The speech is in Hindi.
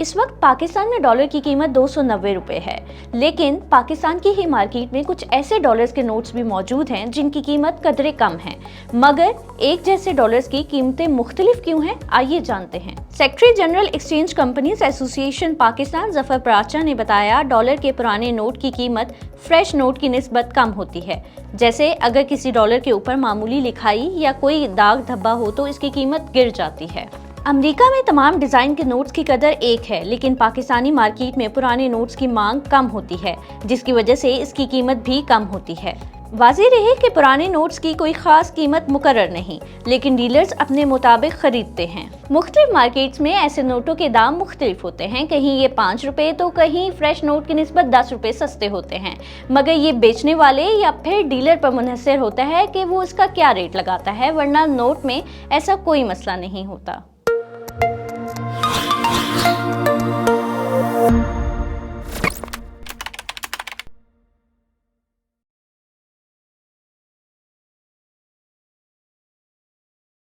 इस वक्त पाकिस्तान में डॉलर की कीमत 290 रुपए है, लेकिन पाकिस्तान की ही मार्केट में कुछ ऐसे डॉलर्स के नोट्स भी मौजूद हैं जिनकी कीमत कदरे कम है, मगर एक जैसे डॉलर्स की कीमतें मुख्तलिफ क्यों हैं, आइए जानते हैं। Secretary general exchange companies association Pakistan Zafar Paracha ने बताया, डॉलर के पुराने नोट की कीमत फ्रेश नोट की निस्बत कम होती है। जैसे अगर किसी डॉलर के ऊपर मामूली लिखाई या कोई दाग धब्बा हो तो इसकी कीमत गिर जाती है। अमेरिका में तमाम डिजाइन के नोट्स की कदर एक है, लेकिन पाकिस्तानी मार्केट में पुराने नोट्स की मांग कम होती है, जिसकी वजह से इसकी कीमत भी कम होती है। वाज़ेह रहे कि पुराने नोट्स की कोई खास कीमत मुकर्रर नहीं, लेकिन डीलर्स अपने मुताबिक खरीदते हैं। मुख्तलिफ मार्केट्स में ऐसे नोटों के दाम मुख्तलिफ होते हैं, कहीं ये 5 रुपए तो कहीं फ्रेश नोट की निस्बत 10 रुपए सस्ते होते हैं, मगर ये बेचने वाले या फिर डीलर पर मुनहसर होता है कि वो इसका क्या रेट लगाता है, वरना नोट में ऐसा कोई मसला नहीं होता।